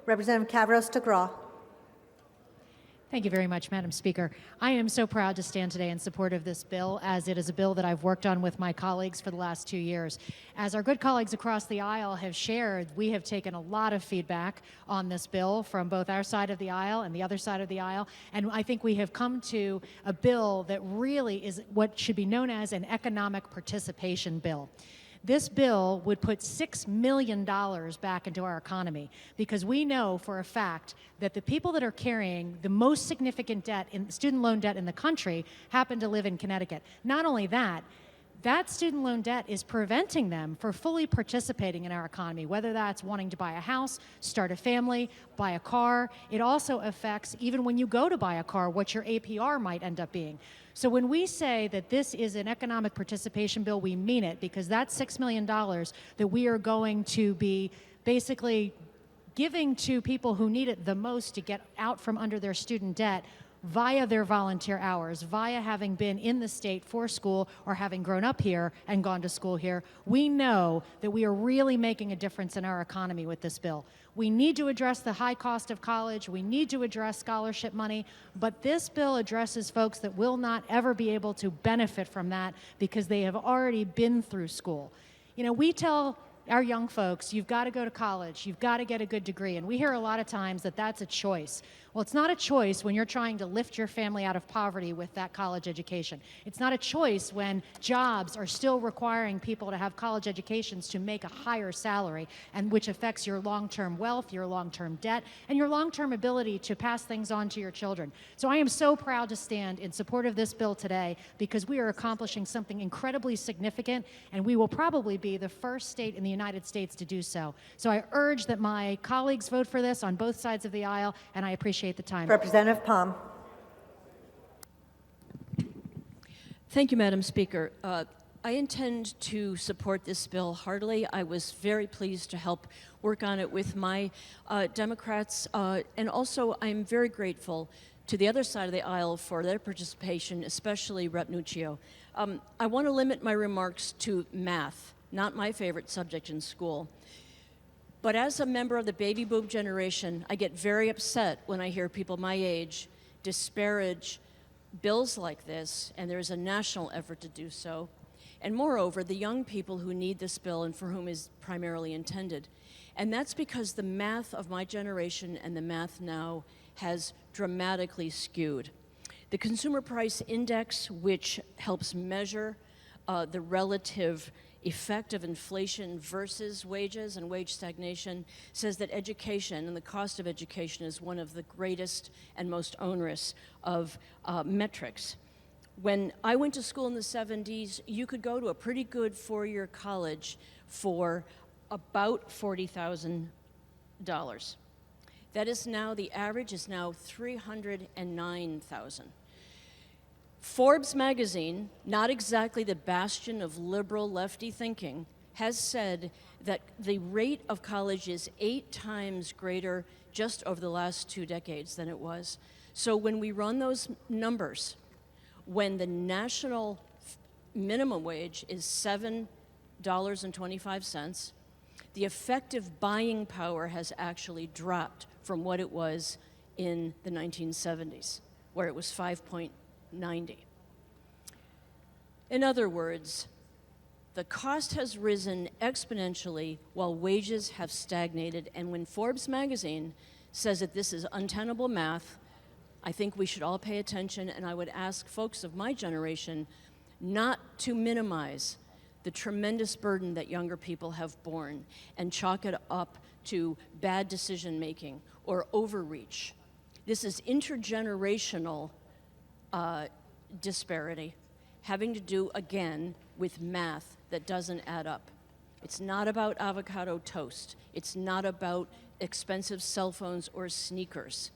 Representative Kavros DeGraw. Thank you very much, Madam Speaker. I am so proud to stand today in support of this bill, as it is a bill that I've worked on with my colleagues for the last 2 years. As our good colleagues across the aisle have shared, we have taken a lot of feedback on this bill from both our side of the aisle and the other side of the aisle, and I think we have come to a bill that really is what should be known as an economic participation bill. This bill would put $6 million back into our economy, because we know for a fact that the people that are carrying the most significant debt, in student loan debt in the country, happen to live in Connecticut. Not only that, that student loan debt is preventing them from fully participating in our economy, whether that's wanting to buy a house, start a family, buy a car. It also affects, even when you go to buy a car, what your APR might end up being. So when we say that this is an economic participation bill, we mean it, because that's $6 million that we are going to be basically giving to people who need it the most to get out from under their student debt via their volunteer hours, via having been in the state for school or having grown up here and gone to school here. We know that we are really making a difference in our economy with this bill. We need to address the high cost of college. We need to address scholarship money, but this bill addresses folks that will not ever be able to benefit from that because they have already been through school. You know, we tell our young folks, you've got to go to college, you've got to get a good degree, and we hear a lot of times that that's a choice. Well, it's not a choice when you're trying to lift your family out of poverty with that college education. It's not a choice when jobs are still requiring people to have college educations to make a higher salary, and which affects your long-term wealth, your long-term debt, and your long-term ability to pass things on to your children. So I am so proud to stand in support of this bill today, because we are accomplishing something incredibly significant, and we will probably be the first state in the United States to do so. So I urge that my colleagues vote for this on both sides of the aisle, and I appreciate the time. Representative Palm. Thank you, Madam Speaker. I intend to support this bill heartily. I was very pleased to help work on it with my Democrats, and also I'm very grateful to the other side of the aisle for their participation, especially Rep. Nuccio. I want to limit my remarks to math, not my favorite subject in school. But as a member of the baby boom generation, I get very upset when I hear people my age disparage bills like this, and there's a national effort to do so. And moreover, the young people who need this bill and for whom is primarily intended. And that's because the math of my generation and the math now has dramatically skewed. The Consumer Price Index, which helps measure the relative effect of inflation versus wages and wage stagnation, says that education and the cost of education is one of the greatest and most onerous of metrics. When I went to school in the 70s, you could go to a pretty good four-year college for about $40,000. That is now, the average is now $309,000. Forbes magazine, not exactly the bastion of liberal lefty thinking, has said that the rate of college is 8 times greater just over the last 2 decades than it was. So when we run those numbers, when the national minimum wage is $7.25, the effective buying power has actually dropped from what it was in the 1970s, where it was 5.90. In other words, the cost has risen exponentially while wages have stagnated, and when Forbes magazine says that this is untenable math, I think we should all pay attention, and I would ask folks of my generation not to minimize the tremendous burden that younger people have borne and chalk it up to bad decision making or overreach. This is intergenerational disparity, having to do, again, with math that doesn't add up. It's not about avocado toast. It's not about expensive cell phones or sneakers.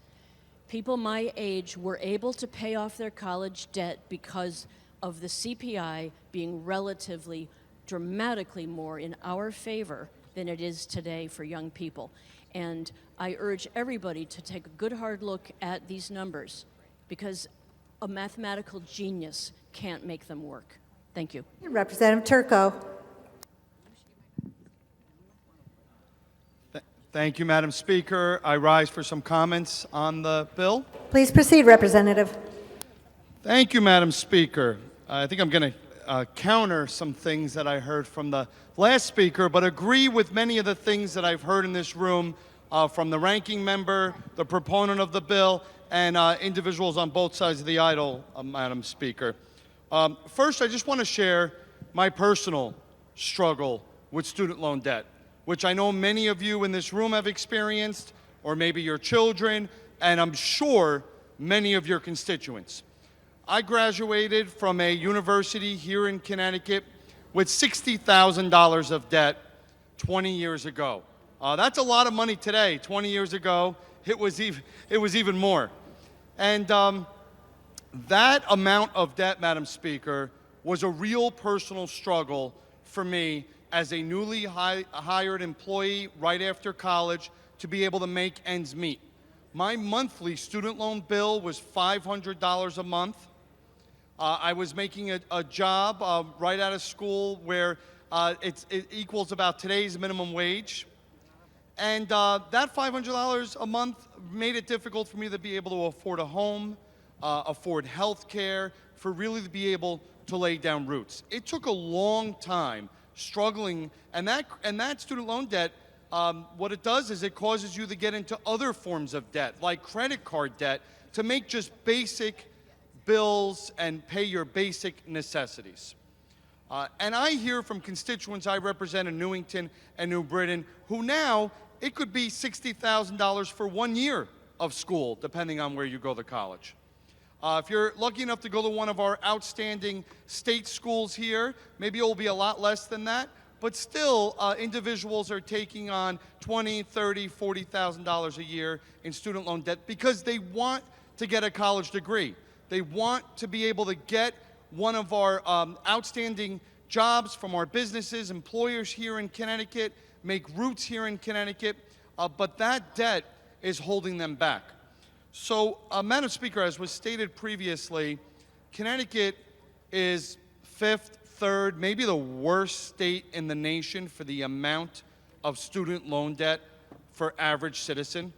People my age were able to pay off their college debt because of the CPI being relatively dramatically more in our favor than it is today for young people. And I urge everybody to take a good hard look at these numbers, because a mathematical genius can't make them work. Thank you. Representative Turco. Thank you, Madam Speaker. I rise for some comments on the bill. Please proceed, Representative. Thank you, Madam Speaker. I think I'm going to counter some things that I heard from the last speaker, but agree with many of the things that I've heard in this room from the ranking member, the proponent of the bill, and individuals on both sides of the aisle, Madam Speaker. First, I just want to share my personal struggle with student loan debt, which I know many of you in this room have experienced, or maybe your children, and I'm sure many of your constituents. I graduated from a university here in Connecticut with $60,000 of debt 20 years ago. That's a lot of money today. 20 years ago, it was even more. And that amount of debt, Madam Speaker, was a real personal struggle for me as a newly hired employee right after college to be able to make ends meet. My monthly student loan bill was $500 a month. I was making a job right out of school where it equals about today's minimum wage. And that $500 a month made it difficult for me to be able to afford a home, afford health care, for really to be able to lay down roots. It took a long time struggling, and that student loan debt, what it does is it causes you to get into other forms of debt, like credit card debt, to make just basic bills and pay your basic necessities. And I hear from constituents I represent in Newington and New Britain who now, it could be $60,000 for 1 year of school, depending on where you go to college. If you're lucky enough to go to one of our outstanding state schools here, maybe it will be a lot less than that, but still individuals are taking on $20,000, $30,000, $40,000 a year in student loan debt because they want to get a college degree. They want to be able to get one of our outstanding jobs from our businesses, employers here in Connecticut, make roots here in Connecticut, but that debt is holding them back. So, Madam Speaker, as was stated previously, Connecticut is fifth, third, maybe the worst state in the nation for the amount of student loan debt for average citizen,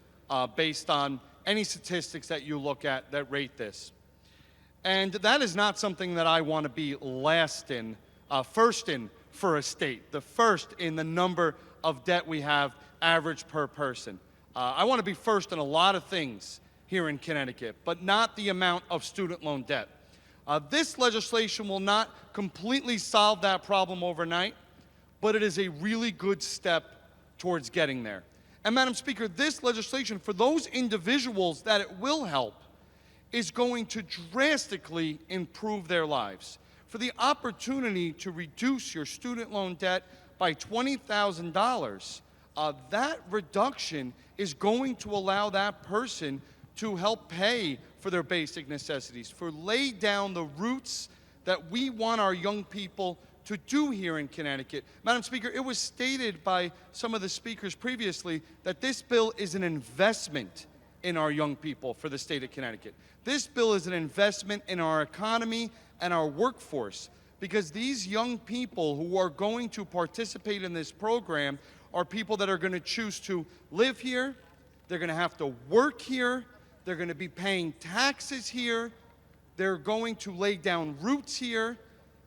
based on any statistics that you look at that rate this. And that is not something that I want to be first in for a state, the first in the number of debt we have average per person. I want to be first in a lot of things here in Connecticut, but not the amount of student loan debt. This legislation will not completely solve that problem overnight, but it is a really good step towards getting there. And Madam Speaker, this legislation, for those individuals that it will help, is going to drastically improve their lives. For the opportunity to reduce your student loan debt by $20,000, that reduction is going to allow that person to help pay for their basic necessities, for lay down the roots that we want our young people to do here in Connecticut. Madam Speaker, it was stated by some of the speakers previously that this bill is an investment in our young people for the state of Connecticut. This bill is an investment in our economy and our workforce, because these young people who are going to participate in this program are people that are going to choose to live here, they're going to have to work here, they're going to be paying taxes here, they're going to lay down roots here,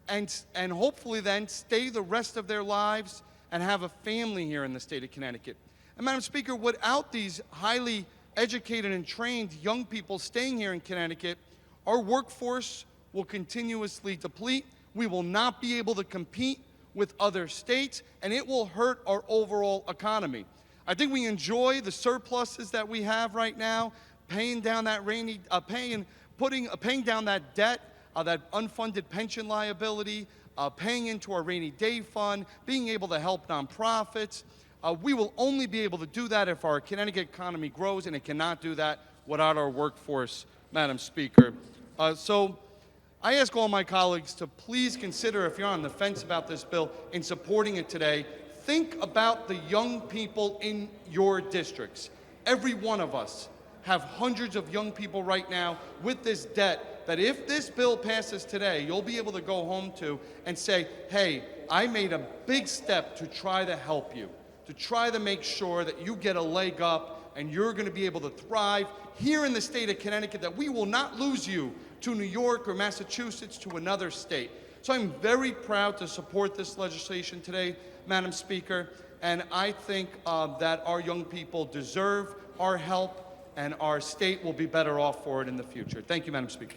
and hopefully then stay the rest of their lives and have a family here in the state of Connecticut. And Madam Speaker, without these highly educated and trained young people staying here in Connecticut, our workforce will continuously deplete. We will not be able to compete with other states, and it will hurt our overall economy. I think we enjoy the surpluses that we have right now, paying down that paying down that debt, that unfunded pension liability, paying into our rainy day fund, being able to help nonprofits. We will only be able to do that if our Connecticut economy grows, and it cannot do that without our workforce, Madam Speaker. So I ask all my colleagues to please consider, if you're on the fence about this bill, in supporting it today, think about the young people in your districts. Every one of us have hundreds of young people right now with this debt that if this bill passes today, you'll be able to go home to and say, hey, I made a big step to try to help you. to try to make sure that you get a leg up and you're going to be able to thrive here in the state of Connecticut, that we will not lose you to New York or Massachusetts, to another state. So I'm very proud to support this legislation today, Madam Speaker, and I think that our young people deserve our help, and our state will be better off for it in the future. Thank you, Madam Speaker.